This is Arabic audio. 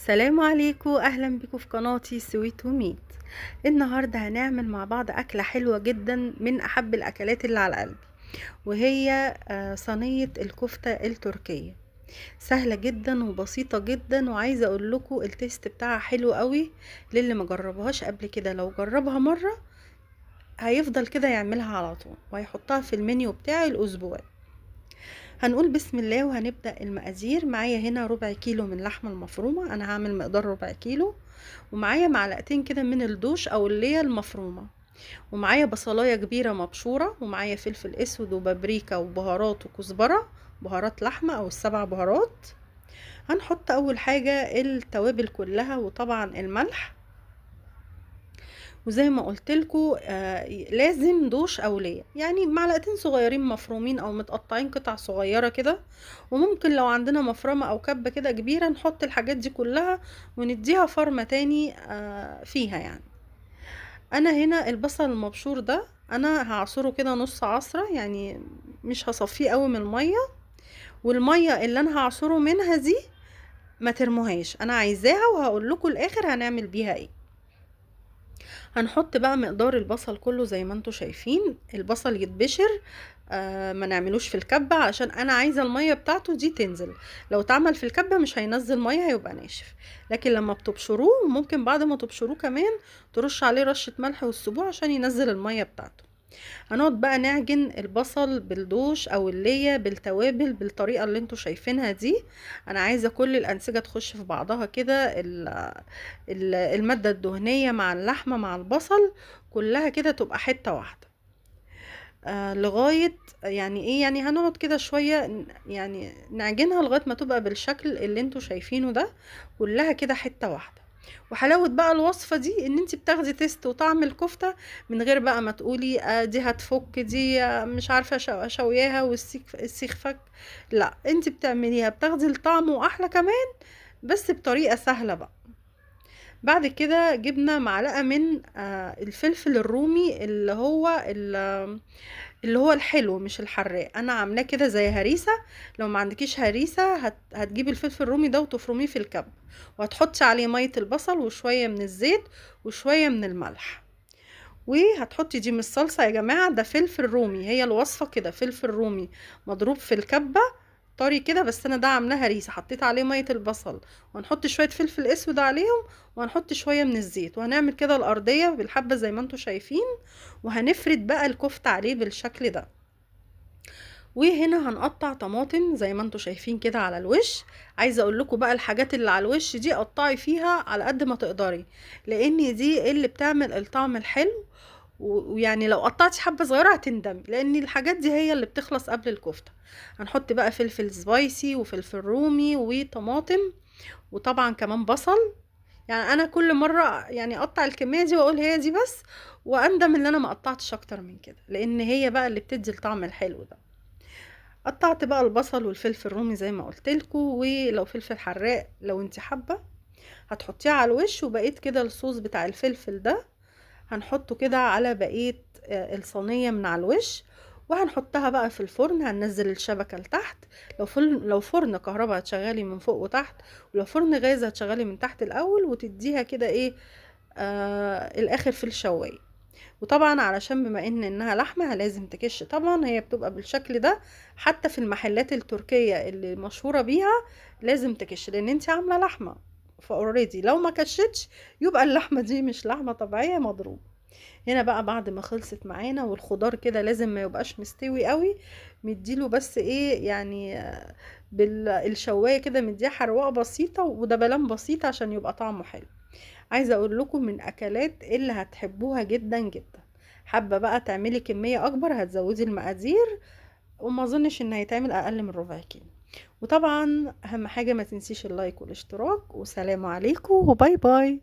السلام عليكم، اهلا بكم في قناتي سويت وميت. النهارده هنعمل مع بعض اكله حلوه جدا من احب الاكلات اللي على قلبي، وهي صينيه الكفته التركيه. سهله جدا وبسيطه جدا، وعايزه اقول لكم التيست بتاعها حلو قوي. للي ما جربهاش قبل كده لو جربها مره هيفضل كده يعملها على طول، وهيحطها في المنيو بتاعي الاسبوع. هنقول بسم الله وهنبدأ المقادير. معايا هنا ربع كيلو من اللحمة المفرومة، انا هعمل مقدار ربع كيلو. ومعايا معلقتين كده من الدوش او اللي هي المفرومة. ومعايا بصلاية كبيرة مبشورة، ومعايا فلفل اسود وبابريكا وبهارات وكزبرة، بهارات لحمة او السبع بهارات. هنحط اول حاجة التوابل كلها، وطبعا الملح. وزي ما قلت لكم لازم دوش او ليا، يعني معلقتين صغيرين مفرومين او متقطعين قطع صغيره كده. وممكن لو عندنا مفرمه او كبه كده كبيره نحط الحاجات دي كلها ونديها فرمه تاني فيها يعني. انا هنا البصل المبشور ده انا هعصره كده نص عصره، يعني مش هصفيه قوي من الميه. والميه اللي انا هعصره منها دي ما ترموهاش، انا عايزاها وهقول لكم الاخر هنعمل بيها ايه. هنحط بقى مقدار البصل كله زي ما انتوا شايفين، البصل يتبشر. ما نعملوش في الكبة علشان انا عايزة المية بتاعته دي تنزل. لو اتعمل في الكبة مش هينزل مية، هيبقى ناشف. لكن لما بتبشروه ممكن بعد ما تبشروه كمان ترش عليه رشة ملح والسبوع عشان ينزل المية بتاعته. هنقعد بقى نعجن البصل بالدوش او اللية بالتوابل بالطريقة اللي انتوا شايفينها دي. انا عايزة كل الانسجة تخش في بعضها كده، المادة الدهنية مع اللحمة مع البصل كلها كده تبقى حتة واحدة. لغاية يعني ايه، يعني هنقعد كده شوية يعني نعجنها لغاية ما تبقى بالشكل اللي انتوا شايفينه ده، كلها كده حتة واحدة. وحلاوة بقى الوصفة دي ان انت بتاخدي تيست وطعم الكفتة من غير بقى ما تقولي دي هتفك، دي مش عارفة شوياها والسيخ فك. لا، انت بتعمليها بتاخدي الطعم واحلى كمان، بس بطريقة سهلة بقى. بعد كده جبنا معلقة من الفلفل الرومي اللي هو الحلو مش الحراق، انا عاملاه كده زي هريسة. لو ما عندكيش هريسة هتجيبي الفلفل الرومي ده وتفرميه في الكب، وهتحطي عليه مية البصل وشوية من الزيت وشوية من الملح. وهتحطي دي من الصلصة يا جماعة، ده فلفل رومي، هي الوصفة كده فلفل رومي مضروب في الكبة طري كده، بس انا ده عاملاها هريسة، حطيت عليه مية البصل وهنحط شوية فلفل اسود عليهم، وهنحط شوية من الزيت، وهنعمل كده الارضية بالحبة زي ما انتوا شايفين. وهنفرد بقى الكفتة عليه بالشكل ده. وهنا هنقطع طماطم زي ما انتوا شايفين كده على الوش. عايزه اقول لكم بقى الحاجات اللي على الوش دي قطعي فيها على قد ما تقدري، لان دي اللي بتعمل الطعم الحلو. ويعني لو قطعتي حبه صغيره هتندمي، لان الحاجات دي هي اللي بتخلص قبل الكفته. هنحط بقى فلفل سبايسي وفلفل رومي وطماطم، وطبعا كمان بصل. يعني انا كل مره يعني اقطع الكميه دي واقول هي دي بس، واندم ان انا ما قطعتش اكتر من كده، لان هي بقى اللي بتدي الطعم الحلو ده. قطعت بقى البصل والفلفل الرومي زي ما قلت لكم، ولو فلفل حراق لو انت حابه هتحطيه على الوش. وبقيت كده الصوص بتاع الفلفل ده هنحطه كده على بقيه الصينيه من على الوش. وهنحطها بقى في الفرن، هننزل الشبكه لتحت. لو فرن كهرباء هتشغلي من فوق وتحت، ولو فرن غاز هتشغلي من تحت الاول، وتديها كده ايه الاخر في الشوايه. وطبعا علشان بما انها لحمة لازم تكش، طبعا هي بتبقى بالشكل ده. حتى في المحلات التركية اللي مشهورة بيها لازم تكش، لان انت عاملة لحمة فاوريدي، لو ما كشتش يبقى اللحمة دي مش لحمة طبيعية مضروب. هنا بقى بعد ما خلصت معانا والخضار كده لازم ما يبقاش مستوي قوي، مديله بس ايه يعني بالشواية كده مديه حرقة بسيطة ودبلان بسيط عشان يبقى طعمه حلو. عايزه اقول لكم من اكلات اللي هتحبوها جدا جدا. حابه بقى تعملي كميه اكبر هتزودي المقادير، وما اظنش ان هيتعمل اقل من ربع كيلو. وطبعا اهم حاجه ما تنسيش اللايك والاشتراك، وسلام عليكم وباي باي.